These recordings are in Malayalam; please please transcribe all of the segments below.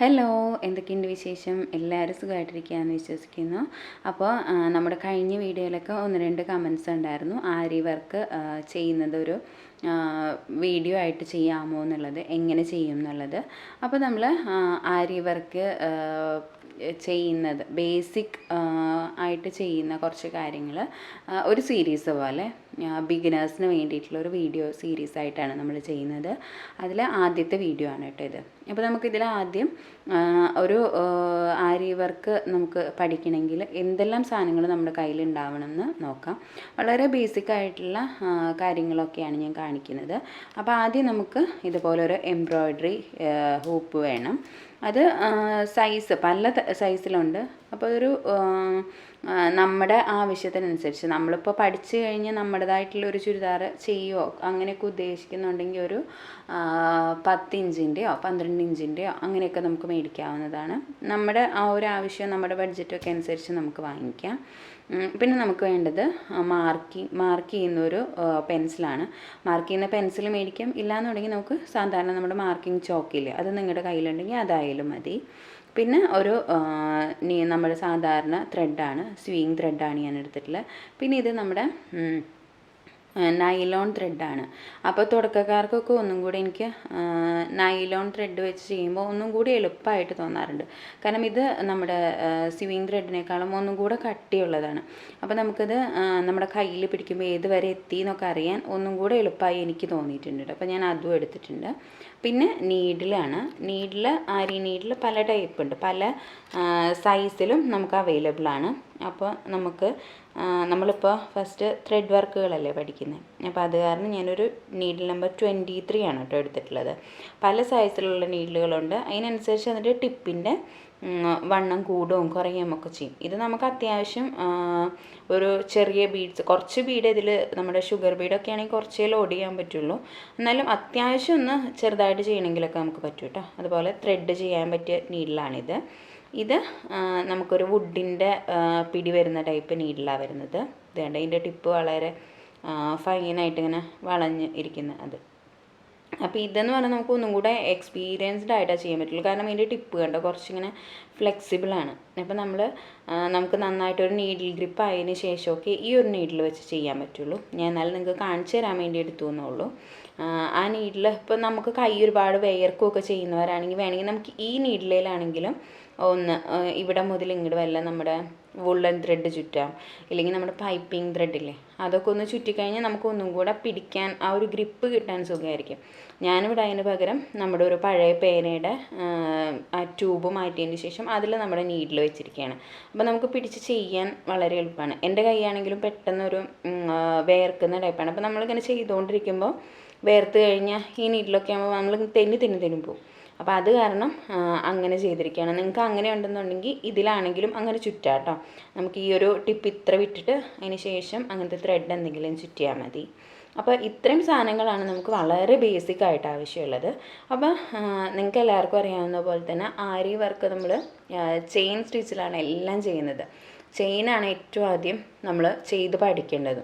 ഹലോ, എന്തൊക്കെയുണ്ട് വിശേഷം? എല്ലാവരും സുഖമായിട്ടിരിക്കുകയെന്ന് വിശ്വസിക്കുന്നു. അപ്പോൾ നമ്മുടെ കഴിഞ്ഞ വീഡിയോയിലൊക്കെ ഒന്ന് രണ്ട് കമൻസ് ഉണ്ടായിരുന്നു. ആരി വർക്ക് ചെയ്യുന്നതൊരു വീഡിയോ ആയിട്ട് ചെയ്യാമോ എന്നുള്ളത്, എങ്ങനെ ചെയ്യും എന്നുള്ളത്. അപ്പോൾ നമ്മൾ ആരി വർക്ക് ചെയ്യുന്നത് ബേസിക് ആയിട്ട് ചെയ്യുന്ന കുറച്ച് കാര്യങ്ങൾ ഒരു സീരീസ് പോലെ ബിഗിനേഴ്സിന് വേണ്ടിയിട്ടുള്ള ഒരു വീഡിയോ സീരീസ് ആയിട്ടാണ് നമ്മൾ ചെയ്യുന്നത്. അതിൽ ആദ്യത്തെ വീഡിയോ ആണ് കേട്ടോ ഇത്. അപ്പോൾ നമുക്കിതിൽ ആദ്യം ഒരു ആരി വർക്ക് നമുക്ക് പഠിക്കണമെങ്കിൽ എന്തെല്ലാം സാധനങ്ങൾ നമ്മുടെ കയ്യിൽ ഉണ്ടാവണമെന്ന് നോക്കാം. വളരെ ബേസിക് ആയിട്ടുള്ള കാര്യങ്ങളൊക്കെയാണ് ഞാൻ കാണിക്കുന്നത്. അപ്പോൾ ആദ്യം നമുക്ക് ഇതുപോലൊരു എംബ്രോയ്ഡറി ഹൂപ്പ് വേണം. അത് സൈസ് പല സൈസിലുണ്ട്. അപ്പോൾ ഒരു നമ്മുടെ ആവശ്യത്തിനനുസരിച്ച് നമ്മളിപ്പോൾ പഠിച്ചു കഴിഞ്ഞ് നമ്മുടേതായിട്ടുള്ളൊരു ചുരിദാർ ചെയ്യുമോ അങ്ങനെയൊക്കെ ഉദ്ദേശിക്കുന്നുണ്ടെങ്കിൽ ഒരു 10 ഇഞ്ചിൻ്റെയോ 12 ഇഞ്ചിൻ്റെയോ അങ്ങനെയൊക്കെ നമുക്ക് മേടിക്കാവുന്നതാണ്. നമ്മുടെ ആ ഒരു ആവശ്യം നമ്മുടെ ബഡ്ജറ്റൊക്കെ അനുസരിച്ച് നമുക്ക് വാങ്ങിക്കാം. പിന്നെ നമുക്ക് വേണ്ടത് മാർക്ക് ചെയ്യുന്നൊരു പെൻസിലാണ്. മാർക്ക് ചെയ്യുന്ന പെൻസിൽ മേടിക്കാം. ഇല്ലയെന്നുണ്ടെങ്കിൽ നമുക്ക് സാധാരണ നമ്മുടെ മാർക്കിംഗ് ചോക്കില്ലേ, അത് നിങ്ങളുടെ കയ്യിലുണ്ടെങ്കിൽ അതായാലും മതി. പിന്നെ ഒരു നമ്മുടെ സാധാരണ ത്രെഡാണ്, സ്വിങ് ത്രെഡാണ് ഞാൻ എടുത്തിട്ടുള്ളത്. പിന്നെ ഇത് നമ്മുടെ നൈലോൺ ത്രെഡാണ്. അപ്പോൾ തുടക്കക്കാർക്കൊക്കെ ഒന്നും കൂടി എനിക്ക് നൈലോൺ ത്രെഡ് വെച്ച് ചെയ്യുമ്പോൾ ഒന്നും കൂടി എളുപ്പമായിട്ട് തോന്നാറുണ്ട്. കാരണം ഇത് നമ്മുടെ സ്വിങ് ത്രെഡിനേക്കാളും ഒന്നും കൂടെ കട്ടിയുള്ളതാണ്. അപ്പോൾ നമുക്കത് നമ്മുടെ കയ്യിൽ പിടിക്കുമ്പോൾ ഏത് വരെ എത്തി എന്നൊക്കെ അറിയാൻ ഒന്നും കൂടെ എളുപ്പമായി എനിക്ക് തോന്നിയിട്ടുണ്ട്. അപ്പോൾ ഞാൻ അതും എടുത്തിട്ടുണ്ട്. പിന്നെ നീഡിലാണ്. ആരി നീഡിൽ പല ടൈപ്പ് ഉണ്ട്, പല സൈസിലും നമുക്ക് അവൈലബിൾ ആണ്. അപ്പോൾ നമ്മളിപ്പോൾ ഫസ്റ്റ് ത്രെഡ് വർക്കുകളല്ലേ പഠിക്കുന്നത്. അപ്പോൾ അത് കാരണം ഞാനൊരു നീഡിൽ നമ്പർ 23 ആണ് കേട്ടോ എടുത്തിട്ടുള്ളത്. പല സൈസിലുള്ള നീഡിലുകളുണ്ട്. അതിനനുസരിച്ച് അതിൻ്റെ ടിപ്പിൻ്റെ വണ്ണം കൂടുകയും കുറയുകയും ഒക്കെ ചെയ്യും. ഇത് നമുക്ക് അത്യാവശ്യം ഒരു ചെറിയ ബീഡ്സ്, കുറച്ച് ബീഡ് ഇതിൽ നമ്മുടെ ഷുഗർ ബീഡൊക്കെ ആണെങ്കിൽ കുറച്ചേ ലോഡ് ചെയ്യാൻ പറ്റുള്ളൂ. എന്നാലും അത്യാവശ്യം ഒന്ന് ചെറുതായിട്ട് ചെയ്യണമെങ്കിലൊക്കെ നമുക്ക് പറ്റും കേട്ടോ. അതുപോലെ ത്രെഡ് ചെയ്യാൻ പറ്റിയ നീഡിലാണിത്. ഇത് നമുക്കൊരു വുഡിൻ്റെ പിടി വരുന്ന ടൈപ്പ് നീഡിലാണ് വരുന്നത്. ഇതുകൊണ്ട് ഇതിൻ്റെ ടിപ്പ് വളരെ ഫൈനായിട്ട് ഇങ്ങനെ വളഞ്ഞ് ഇരിക്കുന്ന അത്. അപ്പോൾ ഇതെന്ന് പറഞ്ഞാൽ നമുക്ക് ഒന്നും കൂടെ എക്സ്പീരിയൻസ്ഡ് ആയിട്ടാണ് ചെയ്യാൻ പറ്റുള്ളൂ. കാരണം ഇതിൻ്റെ ടിപ്പ് കണ്ടോ കുറച്ചിങ്ങനെ ഫ്ലെക്സിബിളാണ്. അപ്പോൾ നമുക്ക് നന്നായിട്ടൊരു നീഡിൽ ഗ്രിപ്പ് ആയതിന് ശേഷമൊക്കെ ഈ ഒരു നീഡിൽ വെച്ച് ചെയ്യാൻ പറ്റുള്ളൂ. ഞാൻ എന്നാലും നിങ്ങൾക്ക് കാണിച്ചു തരാൻ വേണ്ടി എടുത്തു എന്നുള്ളൂ. ആ നീഡിൽ ഇപ്പോൾ നമുക്ക് കൈ ഒരുപാട് വേർക്കുകയൊക്കെ ചെയ്യുന്നവരാണെങ്കിൽ വേണമെങ്കിൽ നമുക്ക് ഈ നീഡിലാണെങ്കിലും ഒന്ന് ഇവിടെ മുതൽ ഇങ്ങോട്ട് വല്ല നമ്മുടെ വുള്ളൻ ത്രെഡ് ചുറ്റാം, ഇല്ലെങ്കിൽ നമ്മുടെ പൈപ്പിംഗ് ത്രെഡില്ലേ അതൊക്കെ ഒന്ന് ചുറ്റിക്കഴിഞ്ഞാൽ നമുക്ക് ഒന്നും കൂടെ പിടിക്കാൻ ആ ഒരു ഗ്രിപ്പ് കിട്ടാൻ സുഖമായിരിക്കും. ഞാനിവിടെ അതിന് പകരം നമ്മുടെ ഒരു പഴയ പേനയുടെ ആ ട്യൂബ് മാറ്റിയതിന് ശേഷം അതിൽ നമ്മുടെ നീഡിൽ വെച്ചിരിക്കുകയാണ്. അപ്പോൾ നമുക്ക് പിടിച്ച് ചെയ്യാൻ വളരെ എളുപ്പമാണ്. എൻ്റെ കൈയാണെങ്കിലും പെട്ടെന്നൊരു വേർക്കുന്ന ടൈപ്പാണ്. അപ്പോൾ നമ്മളിങ്ങനെ ചെയ്തുകൊണ്ടിരിക്കുമ്പോൾ വേർത്ത് കഴിഞ്ഞാൽ ഈ നീഡിലൊക്കെ ആകുമ്പോൾ നമ്മൾ തെന്നി പോകും. അപ്പോൾ അത് കാരണം അങ്ങനെ ചെയ്തിരിക്കുകയാണ്. നിങ്ങൾക്ക് അങ്ങനെ ഉണ്ടെന്നുണ്ടെങ്കിൽ ഇതിലാണെങ്കിലും അങ്ങനെ ചുറ്റാം കേട്ടോ. നമുക്ക് ഈ ഒരു ടിപ്പ് ഇത്ര വിട്ടിട്ട് അതിന് ശേഷം അങ്ങനത്തെ ത്രെഡ് എന്തെങ്കിലും ചുറ്റിയാൽ മതി. അപ്പോൾ ഇത്രയും സാധനങ്ങളാണ് നമുക്ക് വളരെ ബേസിക് ആയിട്ട് ആവശ്യമുള്ളത്. അപ്പോൾ നിങ്ങൾക്ക് എല്ലാവർക്കും അറിയാവുന്ന പോലെ തന്നെ ആരി വർക്ക് നമ്മൾ ചെയിൻ സ്റ്റിച്ചിലാണ് എല്ലാം ചെയ്യുന്നത്. ചെയിനാണ് ഏറ്റവും ആദ്യം നമ്മൾ ചെയ്ത് പഠിക്കേണ്ടത്.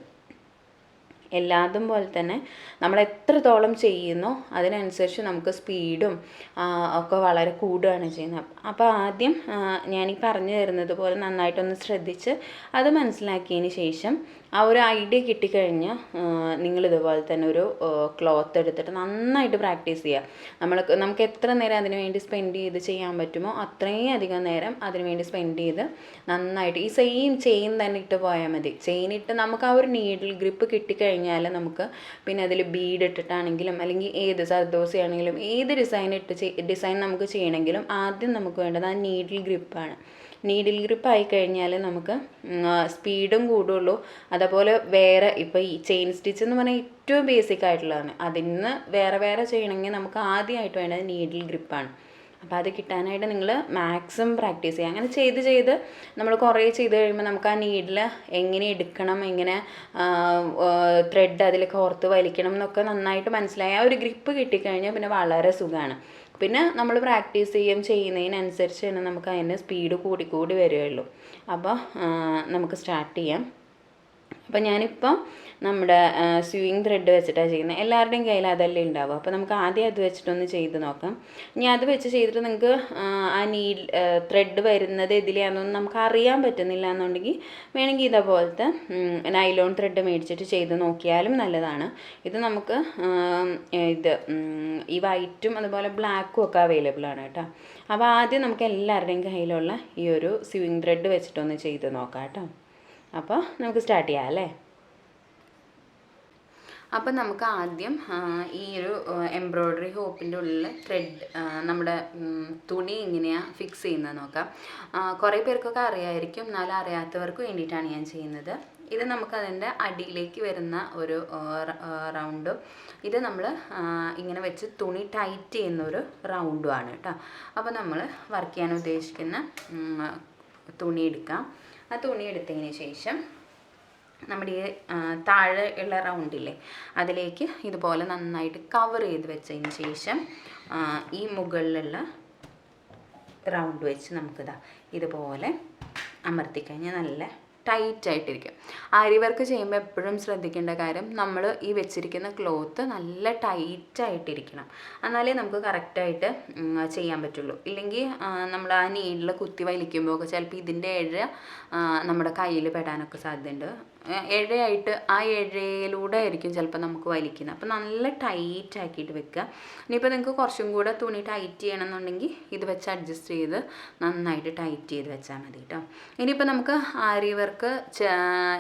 എല്ലാതും പോലെ തന്നെ നമ്മൾ എത്രത്തോളം ചെയ്യുന്നോ അതിനനുസരിച്ച് നമുക്ക് സ്പീഡും ഒക്കെ വളരെ കൂടുകയാണ് ചെയ്യുന്നത്. അപ്പോൾ ആദ്യം ഞാനീ പറഞ്ഞു തരുന്നത് പോലെ നന്നായിട്ടൊന്ന് ശ്രദ്ധിച്ച് അത് മനസ്സിലാക്കിയതിന് ശേഷം ആ ഒരു ഐഡിയ കിട്ടിക്കഴിഞ്ഞാൽ നിങ്ങളിതുപോലെ തന്നെ ഒരു ക്ലോത്ത് എടുത്തിട്ട് നന്നായിട്ട് പ്രാക്ടീസ് ചെയ്യുക. നമുക്ക് എത്ര നേരം അതിന് വേണ്ടി സ്പെൻഡ് ചെയ്ത് ചെയ്യാൻ പറ്റുമോ അത്രയും അധികം നേരം അതിന് വേണ്ടി സ്പെൻഡ് ചെയ്ത് നന്നായിട്ട് ഈ സെയിം ചെയിൻ തന്നെ ഇട്ട് പോയാൽ മതി. ചെയിൻ ഇട്ട് നമുക്ക് ആ ഒരു നീഡിൽ ഗ്രിപ്പ് കിട്ടിക്കഴിഞ്ഞാൽ നമുക്ക് പിന്നെ അതിൽ ബീഡ് ഇട്ടിട്ടാണെങ്കിലും അല്ലെങ്കിൽ ഏത് സർദോസിയാണെങ്കിലും ഏത് ഡിസൈൻ നമുക്ക് ചെയ്യണമെങ്കിലും ആദ്യം നമുക്ക് വേണ്ടത് ആ നീഡിൽ ഗ്രിപ്പാണ്. നീഡിൽ ഗ്രിപ്പ് ആയിക്കഴിഞ്ഞാൽ നമുക്ക് സ്പീഡും കൂടുള്ളൂ. അതേപോലെ വേറെ ഇപ്പോൾ ഈ ചെയിൻ സ്റ്റിച്ച് എന്ന് പറഞ്ഞാൽ ഏറ്റവും ബേസിക് ആയിട്ടുള്ളതാണ്. അതിന് വേറെ ചെയ്യണമെങ്കിൽ നമുക്ക് ആദ്യമായിട്ട് വേണ്ടത് നീഡിൽ ഗ്രിപ്പാണ്. അപ്പോൾ അത് കിട്ടാനായിട്ട് നിങ്ങൾ മാക്സിമം പ്രാക്ടീസ് ചെയ്യുക. അങ്ങനെ ചെയ്ത് നമ്മൾ കുറേ ചെയ്ത് കഴിയുമ്പോൾ നമുക്ക് ആ നീഡിൽ എങ്ങനെ എടുക്കണം, എങ്ങനെ ത്രെഡ് അതിൽ കോർത്ത് വലിക്കണം എന്നൊക്കെ നന്നായിട്ട് മനസ്സിലായി. ആ ഒരു ഗ്രിപ്പ് കിട്ടിക്കഴിഞ്ഞാൽ പിന്നെ വളരെ സുഖമാണ്. പിന്നെ നമ്മൾ പ്രാക്ടീസ് ചെയ്യുന്നതിനനുസരിച്ച് തന്നെ നമുക്ക് അതിൻ്റെ സ്പീഡ് കൂടി വരികയുള്ളൂ. അപ്പോൾ നമുക്ക് സ്റ്റാർട്ട് ചെയ്യാം. അപ്പോൾ ഞാനിപ്പോൾ നമ്മുടെ സ്വിങ് ത്രെഡ് വെച്ചിട്ടാണ് ചെയ്യുന്നത്. എല്ലാവരുടെയും കയ്യിൽ അതല്ലേ ഉണ്ടാവും. അപ്പോൾ നമുക്ക് ആദ്യം അത് വെച്ചിട്ടൊന്ന് ചെയ്ത് നോക്കാം. ഇനി അത് വെച്ച് ചെയ്തിട്ട് നിങ്ങൾക്ക് ആ ത്രെഡ് വരുന്നത് ഇതിലാണെന്നൊന്നും നമുക്ക് അറിയാൻ പറ്റുന്നില്ല എന്നുണ്ടെങ്കിൽ വേണമെങ്കിൽ ഇതേപോലത്തെ നൈലോൺ ത്രെഡ് മേടിച്ചിട്ട് ചെയ്ത് നോക്കിയാലും നല്ലതാണ്. ഇത് നമുക്ക് ഈ വൈറ്റും അതുപോലെ ബ്ലാക്കും ഒക്കെ അവൈലബിൾ ആണ് കേട്ടോ. അപ്പോൾ ആദ്യം നമുക്ക് എല്ലാവരുടെയും കയ്യിലുള്ള ഈ ഒരു സ്വിങ് ത്രെഡ് വെച്ചിട്ടൊന്ന് ചെയ്ത് നോക്കാം കേട്ടോ. അപ്പോൾ നമുക്ക് സ്റ്റാർട്ട് ചെയ്യാം അല്ലേ. അപ്പോൾ നമുക്ക് ആദ്യം ഈ ഒരു എംബ്രോയ്ഡറി ഹോപ്പിൻ്റെ ഉള്ളിൽ ത്രെഡ് നമ്മുടെ തുണി എങ്ങനെയാണ് ഫിക്സ് ചെയ്യുന്നത് നോക്കാം. കുറേ പേർക്കൊക്കെ അറിയാമായിരിക്കും, എന്നാലും അറിയാത്തവർക്ക് വേണ്ടിയിട്ടാണ് ഞാൻ ചെയ്യുന്നത്. ഇത് നമുക്കതിൻ്റെ അടിയിലേക്ക് വരുന്ന ഒരു റൗണ്ടും ഇത് നമ്മൾ ഇങ്ങനെ വെച്ച് തുണി ടൈറ്റ് ചെയ്യുന്ന ഒരു റൗണ്ടുമാണ് കേട്ടോ. അപ്പോൾ നമ്മൾ വർക്ക് ചെയ്യാൻ ഉദ്ദേശിക്കുന്ന തുണി എടുക്കാം. ആ തുണി എടുത്തതിന് ശേഷം നമ്മുടെ ഈ താഴെ ഉള്ള റൗണ്ടില്ലേ അതിലേക്ക് ഇതുപോലെ നന്നായിട്ട് കവർ ചെയ്ത് വെച്ചതിന് ശേഷം ഈ മുകളിലുള്ള റൗണ്ട് വെച്ച് നമുക്കിതാ ഇതുപോലെ അമർത്തിക്കഴിഞ്ഞാൽ നല്ല ടൈറ്റായിട്ടിരിക്കും. ആരി വർക്ക് ചെയ്യുമ്പോൾ എപ്പോഴും ശ്രദ്ധിക്കേണ്ട കാര്യം, നമ്മൾ ഈ വെച്ചിരിക്കുന്ന ക്ലോത്ത് നല്ല ടൈറ്റായിട്ടിരിക്കണം. എന്നാലേ നമുക്ക് കറക്റ്റായിട്ട് ചെയ്യാൻ പറ്റുള്ളൂ. ഇല്ലെങ്കിൽ നമ്മൾ ആ നീഡിൽ കുത്തി വലിക്കുമ്പോൾ ഒക്കെ ചിലപ്പോൾ ഇതിൻ്റെ നമ്മുടെ കയ്യിൽ പെടാനൊക്കെ സാധ്യതയുണ്ട്. ഇഴയായിട്ട് ആ ഇഴയിലൂടെ ആയിരിക്കും ചിലപ്പോൾ നമുക്ക് വലിക്കുന്നത്. അപ്പോൾ നല്ല ടൈറ്റ് ആക്കിയിട്ട് വെക്കുക. ഇനിയിപ്പോൾ നിങ്ങൾക്ക് കുറച്ചും കൂടെ തുണി ടൈറ്റ് ചെയ്യണമെന്നുണ്ടെങ്കിൽ ഇത് വെച്ച് അഡ്ജസ്റ്റ് ചെയ്ത് നന്നായിട്ട് ടൈറ്റ് ചെയ്ത് വെച്ചാൽ മതി കേട്ടോ. ഇനിയിപ്പോൾ നമുക്ക് ആരി വർക്ക്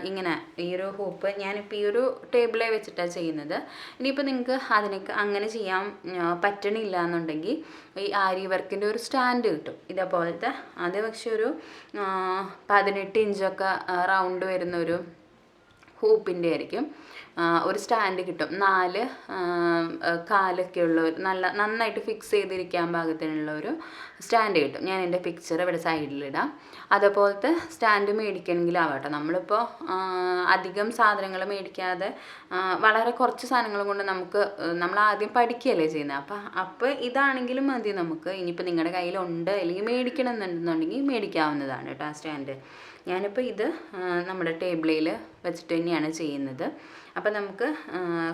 ഇങ്ങനെ ഈ ഒരു ഹൂപ്പ് ഞാനിപ്പോൾ ഈ ഒരു ടേബിളെ വെച്ചിട്ടാണ് ചെയ്യുന്നത്. ഇനിയിപ്പോൾ നിങ്ങൾക്ക് അതിനൊക്കെ അങ്ങനെ ചെയ്യാൻ പറ്റണില്ല എന്നുണ്ടെങ്കിൽ ഈ ആരി വർക്കിൻ്റെ ഒരു സ്റ്റാൻഡ് കിട്ടും ഇതേപോലത്തെ. അത് പക്ഷെ ഒരു 18 ഇഞ്ചൊക്കെ റൗണ്ട് വരുന്നൊരു ഹൂപ്പിൻ്റെ ആയിരിക്കും. ഒരു സ്റ്റാൻഡ് കിട്ടും, 4 കാലൊക്കെ ഉള്ള ഒരു നന്നായിട്ട് ഫിക്സ് ചെയ്തിരിക്കാൻ പാകത്തിനുള്ള ഒരു സ്റ്റാൻഡ് കിട്ടും. ഞാൻ എൻ്റെ പിക്ചർ ഇവിടെ സൈഡിലിടാം. അതുപോലത്തെ സ്റ്റാൻഡ് മേടിക്കണമെങ്കിലാവട്ടെ. നമ്മളിപ്പോൾ അധികം സാധനങ്ങൾ മേടിക്കാതെ വളരെ കുറച്ച് സാധനങ്ങൾ കൊണ്ട് നമ്മൾ ആദ്യം പഠിക്കുകയല്ലേ ചെയ്യുന്നത്. അപ്പോൾ ഇതാണെങ്കിലും മതി നമുക്ക്. ഇനിയിപ്പോൾ നിങ്ങളുടെ കയ്യിലുണ്ട് അല്ലെങ്കിൽ മേടിക്കണം എന്നുണ്ടെന്നുണ്ടെങ്കിൽ മേടിക്കാവുന്നതാണ് കേട്ടോ ആ സ്റ്റാൻഡ്. ഞാനിപ്പോൾ ഇത് നമ്മുടെ ടേബിളിൽ വെച്ചിട്ട് തന്നെയാണ് ചെയ്യുന്നത്. അപ്പോൾ നമുക്ക്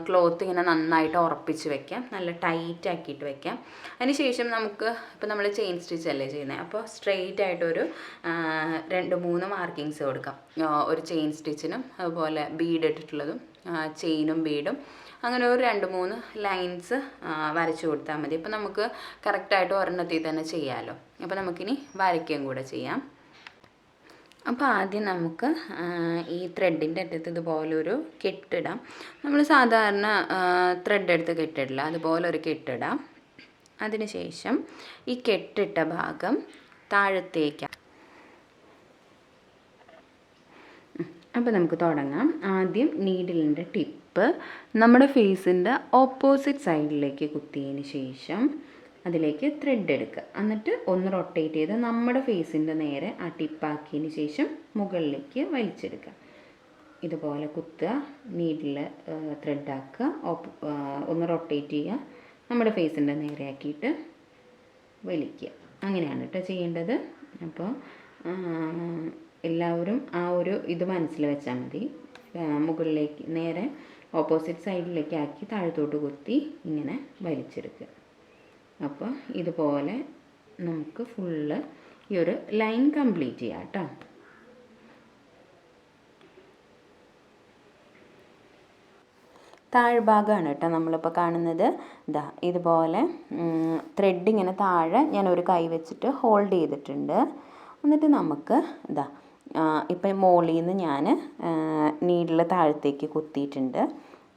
ക്ലോത്ത് ഇങ്ങനെ നന്നായിട്ട് ഉറപ്പിച്ച് വെക്കാം, നല്ല ടൈറ്റ് ആക്കിയിട്ട് വെക്കാം. അതിന് ശേഷം നമുക്ക് ഇപ്പോൾ നമ്മൾ ചെയിൻ സ്റ്റിച്ച് അല്ലേ ചെയ്യുന്നത്, അപ്പോൾ സ്ട്രെയിറ്റ് ആയിട്ടൊരു 2-3 മാർക്കിങ്സ് കൊടുക്കാം. ഒരു ചെയിൻ സ്റ്റിച്ചിനും അതുപോലെ ബീഡ് ഇട്ടിട്ടുള്ളതും ചെയിനും ബീഡും അങ്ങനെ ഒരു 2-3 ലൈൻസ് വരച്ചു കൊടുത്താൽ മതി. അപ്പോൾ നമുക്ക് കറക്റ്റായിട്ട് ഒരെണ്ണത്തിൽ തന്നെ ചെയ്യാമല്ലോ. അപ്പോൾ നമുക്കിനി വരയ്ക്കുകയും കൂടെ ചെയ്യാം. അപ്പോൾ ആദ്യം നമുക്ക് ഈ ത്രെഡിൻ്റെ അറ്റത്ത് ഇതുപോലൊരു കെട്ടിടാം. നമ്മൾ സാധാരണ ത്രെഡ് എടുത്ത് കെട്ടിടില്ല, അതുപോലെ ഒരു കെട്ടിടാം. അതിനുശേഷം ഈ കെട്ടിട്ട ഭാഗം താഴത്തേക്ക്. അപ്പോൾ നമുക്ക് തുടങ്ങാം. ആദ്യം നീഡിലിൻ്റെ ടിപ്പ് നമ്മുടെ ഫേസിൻ്റെ ഓപ്പോസിറ്റ് സൈഡിലേക്ക് കുത്തിയതിന് ശേഷം അതിലേക്ക് ത്രെഡ് എടുക്കുക. എന്നിട്ട് ഒന്ന് റൊട്ടേറ്റ് ചെയ്ത് നമ്മുടെ ഫേസിൻ്റെ നേരെ ആ ടിപ്പാക്കിയതിന് ശേഷം മുകളിലേക്ക് വലിച്ചെടുക്കുക. ഇതുപോലെ കുത്തുക, നീഡിൽ ത്രെഡാക്കുക, ഒന്ന് റൊട്ടേറ്റ് ചെയ്യുക, നമ്മുടെ ഫേസിൻ്റെ നേരെ ആക്കിയിട്ട് വലിക്കുക. അങ്ങനെയാണ് കേട്ടോ ചെയ്യേണ്ടത്. അപ്പോൾ എല്ലാവരും ആ ഒരു ഇത് മനസ്സിൽ വെച്ചാൽ മതി. മുകളിലേക്ക് നേരെ ഓപ്പോസിറ്റ് സൈഡിലേക്ക് ആക്കി താഴത്തോട്ട് കുത്തി ഇങ്ങനെ വലിച്ചെടുക്കുക. അപ്പോൾ ഇതുപോലെ നമുക്ക് ഫുള്ള് ഈ ഒരു ലൈൻ കംപ്ലീറ്റ് ചെയ്യാം കേട്ടോ. താഴ്ഭാഗമാണ് കേട്ടോ നമ്മളിപ്പോൾ കാണുന്നത്. ഇതുപോലെ ത്രെഡ് ഇങ്ങനെ താഴെ ഞാൻ ഒരു കൈ വെച്ചിട്ട് ഹോൾഡ് ചെയ്തിട്ടുണ്ട്. എന്നിട്ട് നമുക്ക് ഇപ്പം മുകളിൽ നിന്ന് ഞാൻ നീഡിൽ താഴത്തേക്ക് കുത്തിയിട്ടുണ്ട്.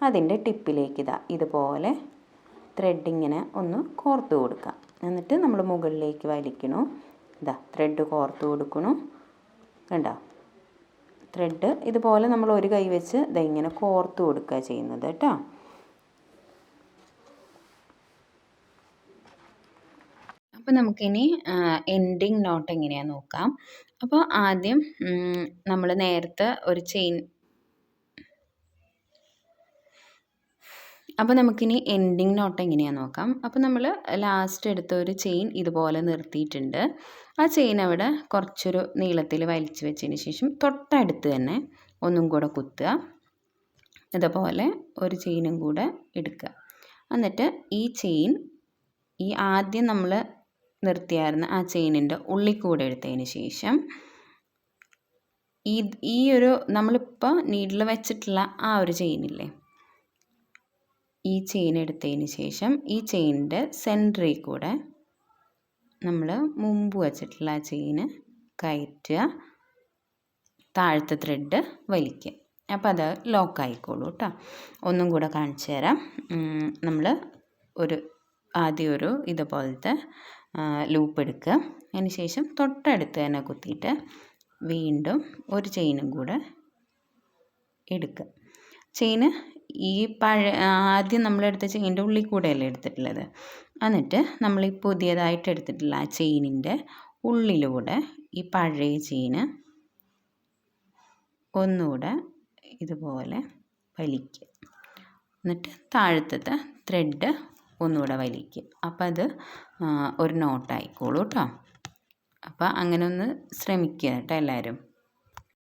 അതിൻ്റെ ടിപ്പിലേക്ക് ഇതുപോലെ ത്രെഡ് ഇങ്ങനെ ഒന്ന് കോർത്ത് കൊടുക്കുക. എന്നിട്ട് നമ്മൾ മുകളിലേക്ക് വലിക്കണു. ത്രെഡ് കോർത്ത് കൊടുക്കണു. കണ്ടോ, ത്രെഡ് ഇതുപോലെ നമ്മൾ ഒരു കൈ വെച്ച് ഇങ്ങനെ കോർത്ത് കൊടുക്കുക ചെയ്യുന്നത് കേട്ടോ. അപ്പോൾ നമുക്കിനി എൻഡിങ് നോട്ട് എങ്ങനെയാണെന്ന് നോക്കാം. അപ്പോൾ ആദ്യം നമ്മൾ നേരത്തെ ഒരു ചെയിൻ, അപ്പോൾ നമുക്കിനി എൻഡിങ് നോട്ട് എങ്ങനെയാണെന്ന് നോക്കാം. അപ്പോൾ നമ്മൾ ലാസ്റ്റ് എടുത്ത ഒരു ചെയിൻ ഇതുപോലെ നിർത്തിയിട്ടുണ്ട്. ആ ചെയിൻ അവിടെ കുറച്ചൊരു നീളത്തിൽ വലിച്ചു വെച്ചതിന് ശേഷം തൊട്ടടുത്ത് തന്നെ ഒന്നും കൂടെ കുത്തുക. ഇതുപോലെ ഒരു ചെയിനും കൂടെ എടുക്കുക. എന്നിട്ട് ഈ ചെയിൻ ഈ ആദ്യം നമ്മൾ നിർത്തിയായിരുന്ന ആ ചെയിനിൻ്റെ ഉള്ളിൽ കൂടെ എടുത്തതിന് ശേഷം ഈ ഒരു നമ്മളിപ്പോൾ നീഡിൽ വെച്ചിട്ടുള്ള ആ ഒരു ചെയിനില്ലേ, ഈ ചെയിൻ എടുത്തതിന് ശേഷം ഈ ചെയിനിൻ്റെ സെൻറ്ററിൽ കൂടെ നമ്മൾ മുമ്പ് വെച്ചിട്ടുള്ള ആ ചെയിന് കയറ്റുക, താഴത്തെ ത്രെഡ് വലിക്കുക. അപ്പോൾ അത് ലോക്കായിക്കോളൂ കേട്ടോ. ഒന്നും കൂടെ കാണിച്ചു തരാം. നമ്മൾ ആദ്യം ഒരു ഇതുപോലത്തെ ലൂപ്പ് എടുക്കുക. അതിന് ശേഷം തൊട്ടടുത്ത് തന്നെ കുത്തിയിട്ട് വീണ്ടും ഒരു ചെയിനും കൂടെ എടുക്കുക. ചെയിന് ഈ ആദ്യം നമ്മളെടുത്ത ചെയിൻ്റെ ഉള്ളിൽ കൂടെയല്ലേ എടുത്തിട്ടുള്ളത്. എന്നിട്ട് നമ്മൾ ഈ പുതിയതായിട്ട് എടുത്തിട്ടുള്ള ആ ചെയിനിൻ്റെ ഉള്ളിലൂടെ ഈ പഴയ ചെയിന് ഒന്നുകൂടെ ഇതുപോലെ വലിക്കുക. എന്നിട്ട് താഴത്തെ ത്രെഡ് ഒന്നുകൂടെ വലിക്കുക. അപ്പം അത് ഒരു നോട്ടായിക്കോളൂ കേട്ടോ. അപ്പോൾ അങ്ങനെ ഒന്ന് ശ്രമിക്കുക കേട്ടോ എല്ലാവരും.